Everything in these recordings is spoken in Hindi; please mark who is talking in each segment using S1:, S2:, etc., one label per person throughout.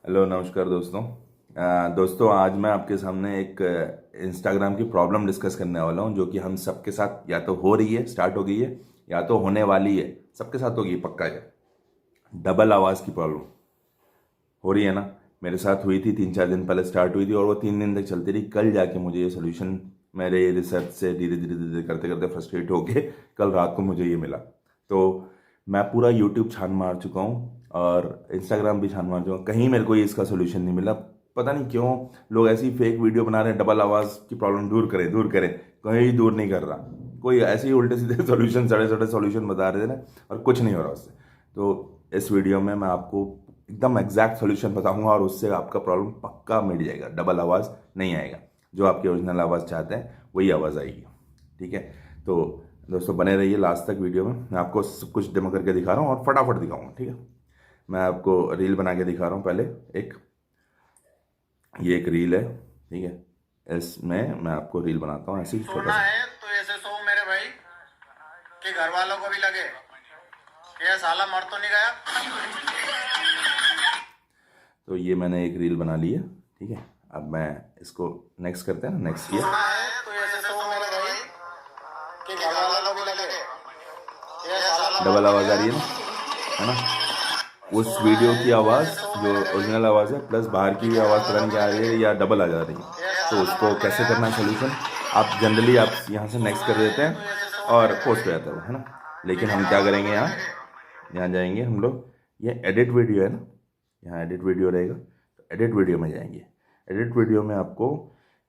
S1: हेलो नमस्कार दोस्तों। दोस्तों आज मैं आपके सामने एक इंस्टाग्राम की प्रॉब्लम डिस्कस करने वाला हूं जो कि हम सबके साथ या तो हो रही है, स्टार्ट हो गई है, या तो होने वाली है। सबके साथ होगी पक्का है। डबल आवाज़ की प्रॉब्लम हो रही है ना। मेरे साथ हुई थी, 3-4 दिन पहले स्टार्ट हुई थी और वो 3 दिन तक चलती रही। कल जाके मुझे ये सोल्यूशन मेरे रिसर्च से धीरे धीरे धीरे करते करते फ्रस्ट्रेट होके कल रात को मुझे ये मिला। तो मैं पूरा यूट्यूब छान मार चुका हूँ और इंस्टाग्राम भी छान मार चुका हूँ, कहीं मेरे को ये इसका सोल्यूशन नहीं मिला। पता नहीं क्यों लोग ऐसी फेक वीडियो बना रहे हैं, डबल आवाज़ की प्रॉब्लम दूर करें दूर करें, कहीं दूर नहीं कर रहा। कोई ऐसे ही उल्टे सीधे सोल्यूशन, सड़े सड़े सोल्यूशन बता रहे थे ना, और कुछ नहीं हो रहा उससे। तो इस वीडियो में मैं आपको एकदम एग्जैक्ट सॉल्यूशन बताऊंगा और उससे आपका प्रॉब्लम पक्का मिट जाएगा। डबल आवाज़ नहीं आएगा, जो आपकी ओरिजिनल आवाज़ चाहते हैं वही आवाज़ आएगी। ठीक है, तो दोस्तों बने रहिए लास्ट तक वीडियो में। मैं आपको सब कुछ डेमो करके दिखा रहा हूँ और फटाफट दिखाऊंगा। ठीक है, मैं आपको रील बना के दिखा रहा हूँ। पहले ये एक रील है। ठीक है, इसमें मैं आपको रील बनाता हूँ ऐसे ही छोटा सा।
S2: है तो ऐसे सो मेरे भाई कि घर वालों को भी लगे कि ये साला मर तो नहीं गया।
S1: तो ये मैंने एक रील बना ली है। ठीक है, अब मैं इसको नेक्स्ट करते हैं ना, नेक्स्ट किया।
S2: है तो ऐसे सो मेरे भाई कि घर वालों को भी लगे कि ये साला
S1: डबल
S2: मर तो
S1: आवाज़ आ
S2: नहीं
S1: रही
S2: गया।
S1: है ना। उस वीडियो की आवाज़ जो ओरिजिनल आवाज़ है प्लस बाहर की भी आवाज़ पता नहीं क्या आ रही है या डबल आ जा रही है। तो उसको कैसे करना है सोल्यूशन, आप जनरली आप यहाँ से नेक्स्ट कर देते हैं और पोस्ट हो जाता है ना। लेकिन हम क्या करेंगे, यहाँ यहाँ जाएंगे हम लोग। ये एडिट वीडियो है ना, यहाँ एडिट वीडियो रहेगा। तो एडिट वीडियो में जाएंगे। एडिट वीडियो में आपको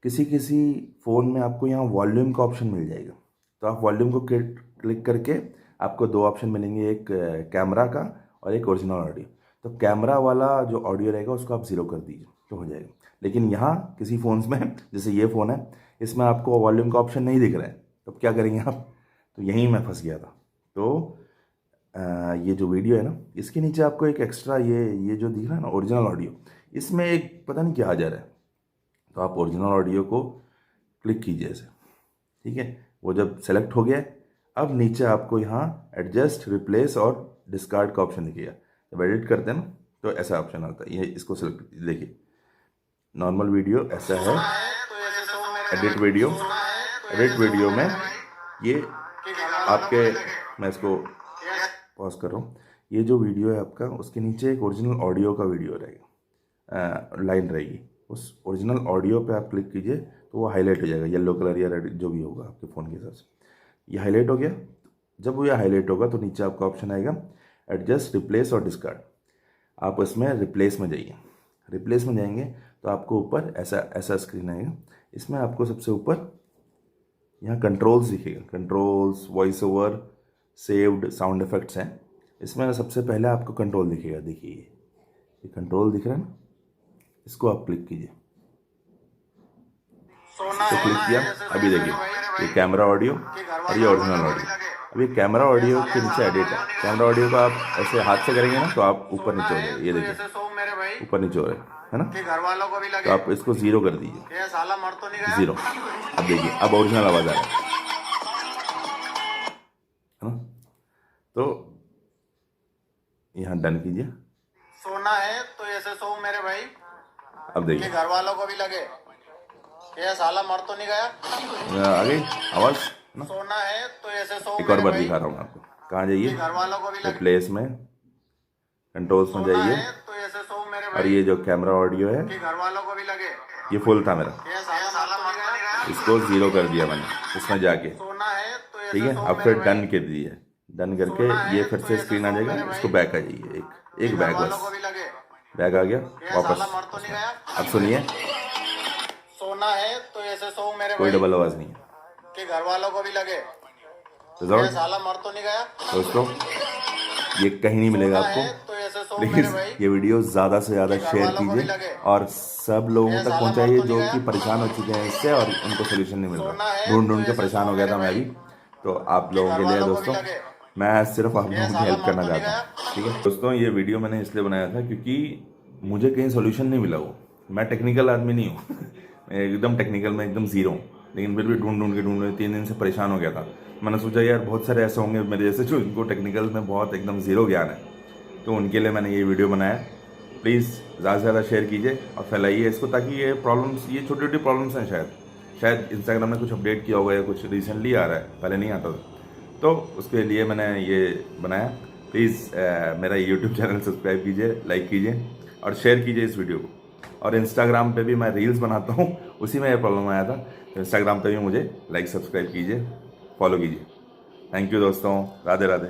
S1: किसी किसी फ़ोन में आपको यहाँ वॉल्यूम का ऑप्शन मिल जाएगा। तो आप वॉल्यूम को क्लिक करके आपको दो ऑप्शन मिलेंगे, एक कैमरा का और एक ओरिजिनल ऑडियो। तो कैमरा वाला जो ऑडियो रहेगा उसको आप ज़ीरो कर दीजिए तो हो जाएगा। लेकिन यहाँ किसी फ़ोन्स में, जैसे ये फ़ोन है, इसमें आपको वॉल्यूम का ऑप्शन नहीं दिख रहा है। तो क्या करेंगे आप, तो यहीं मैं फंस गया था। तो ये जो वीडियो है ना, इसके नीचे आपको एक एक्स्ट्रा ये जो दिख रहा है ना ओरिजिनल ऑडियो, इसमें एक पता नहीं क्या आ जा रहा है। तो आप ओरिजिनल ऑडियो को क्लिक कीजिए ऐसे। ठीक है, वो जब सेलेक्ट हो गया, अब नीचे आपको यहाँ एडजस्ट, रिप्लेस और डिस्कार्ड का ऑप्शन दिखेगा। जब एडिट करते हैं ना तो ऐसा ऑप्शन आता है, ये इसको सेलेक्ट देखिए। नॉर्मल वीडियो ऐसा है, एडिट वीडियो। एडिट वीडियो में ये आपके, मैं इसको पॉज कर रहा हूँ। ये जो वीडियो है आपका, उसके नीचे एक ओरिजिनल ऑडियो का वीडियो रहेगा, लाइन रहेगी। उस ओरिजिनल ऑडियो पे आप क्लिक कीजिए तो वो हाईलाइट हो जाएगा, येलो कलर या रेड जो भी होगा आपके फ़ोन के हिसाब से। ये हाईलाइट हो गया। जब वो ये हाईलाइट होगा तो नीचे आपका ऑप्शन आएगा एडजस्ट, रिप्लेस और डिस्कार्ड। आप उसमें रिप्लेस में जाइए। रिप्लेस में जाएंगे तो आपको ऊपर ऐसा ऐसा स्क्रीन आएगा। इसमें आपको सबसे ऊपर यहाँ कंट्रोल्स दिखेगा, controls, voice over, saved, sound effects हैं। इसमें सबसे पहले आपको कंट्रोल दिखेगा, देखिए ये कंट्रोल दिख रहा है ना, इसको आप क्लिक कीजिए। तो क्लिक किया, अभी देखिए ये कैमरा ऑडियो और ये ओरिजिनल ऑडियो। अब ये कैमरा ऑडियो के नीचे एडिट है। कैमरा ऑडियो का आप ऐसे हाथ से करेंगे ना तो आप ऊपर नीचे हो जाएगा, ये देखिए ऊपर नीचे हो रहा है ना।
S2: कि घर वालों को भी लगे
S1: तो आप इसको ज़ीरो कर दीजिए,
S2: कि ये साला मर तो नहीं गया।
S1: ज़ीरो। अब देखिए अब ओरिजिनल आवाज़ आ रहा है ना। तो यहाँ डन कीजिए।
S2: सोना है तो ऐसे सो मेरे भाई
S1: अब
S2: कि
S1: देखिए
S2: घर वालों को भी लगे कि ये साला मर तो नहीं गया।
S1: आ गई आवाज़ ना।
S2: सोना है तो ऐसे सो
S1: एक और
S2: मेरे
S1: बार
S2: भाई
S1: दिखा रहा हूँ आपको। कहाँ
S2: कि
S1: जाइए,
S2: घर वालों को भी लगे।
S1: रिप्लेस में, कंट्रोल्स में
S2: सोना
S1: जाइए
S2: है तो ऐसे सो मेरे
S1: और
S2: भाई
S1: ये जो कैमरा ऑडियो है
S2: कि घर वालों को भी लगे
S1: ये फुल था मेरा,
S2: कि ये साला मर तो नहीं गया।
S1: इसको ज़ीरो कर दिया मैंने इसमें जाके।
S2: सोना है तो
S1: ठीक
S2: ऐसे
S1: है,
S2: सो
S1: अब
S2: मेरे
S1: फिर
S2: भाई
S1: डन कर दिए। डन करके ये फिर से स्क्रीन आ जाएगा, इसको बैक आ जाइए, एक
S2: कि घर
S1: बैक,
S2: वालों
S1: बस
S2: को भी लगे
S1: बैक आ गया
S2: कि ये
S1: वापस।
S2: साला मर तो नहीं गया।
S1: अब सुनिए,
S2: सोना है तो ऐसे सो मेरे
S1: कोई
S2: भाई
S1: डबल आवाज़ नहीं है।
S2: कि घर वालों को भी लगे कि ये
S1: रिजल्ट
S2: साला मर तो नहीं गया।
S1: दोस्तों ये कहीं नहीं मिलेगा
S2: सोना है
S1: आपको।
S2: तो ऐसे सो
S1: प्लीज़
S2: मेरे भाई
S1: ये वीडियो ज़्यादा से ज़्यादा
S2: कि घर
S1: शेयर
S2: वालों को भी
S1: कीजिए
S2: लगे
S1: और सब लोगों
S2: ये
S1: तक
S2: साला मर
S1: पहुंचाइए
S2: तो नहीं
S1: जो
S2: गया।
S1: कि परेशान हो चुके हैं इससे और उनको सोल्यूशन नहीं मिल
S2: सोना
S1: रहा।
S2: है
S1: ढूंढ
S2: तो
S1: ढूंढ के
S2: ऐसे
S1: परेशान
S2: सो
S1: हो गया
S2: मेरे
S1: था मैं
S2: भाई
S1: भी। तो आप
S2: कि
S1: लोगों
S2: घर
S1: के लिए
S2: वालों को भी
S1: दोस्तों,
S2: लगे
S1: मैं सिर्फ आप
S2: कि ये
S1: लोगों की
S2: साला
S1: हेल्प
S2: मर
S1: करना
S2: तो नहीं
S1: चाहता
S2: गया।
S1: हूँ। ठीक है दोस्तों, ये वीडियो मैंने इसलिए बनाया था क्योंकि मुझे कहीं सोल्यूशन नहीं मिला। वो मैं टेक्निकल आदमी नहीं हूँ मैं एकदम टेक्निकल में एकदम ज़ीरो हूँ, लेकिन फिर भी ढूंढ के 3 दिन से परेशान हो गया था। मैंने सोचा यार बहुत सारे ऐसे होंगे मेरे जैसे जो इनको टेक्निकल में बहुत एकदम ज़ीरो ज्ञान है, तो उनके लिए मैंने ये वीडियो बनाया। प्लीज़ ज़्यादा से ज़्यादा शेयर कीजिए और फैलाइए इसको, ताकि ये प्रॉब्लम्स, ये छोटी छोटी प्रॉब्लम्स हैं, शायद इंस्टाग्राम ने कुछ अपडेट किया होगा या कुछ रिसेंटली आ रहा है, पहले नहीं आता था, तो उसके लिए मैंने ये बनाया। प्लीज़ मेरा यूट्यूब चैनल सब्सक्राइब कीजिए, लाइक कीजिए और शेयर कीजिए इस वीडियो को। और इंस्टाग्राम पे भी मैं रील्स बनाता हूँ, उसी में ये प्रॉब्लम आया था, तो इंस्टाग्राम पे भी मुझे लाइक सब्सक्राइब कीजिए, फॉलो कीजिए। थैंक यू दोस्तों, राधे राधे।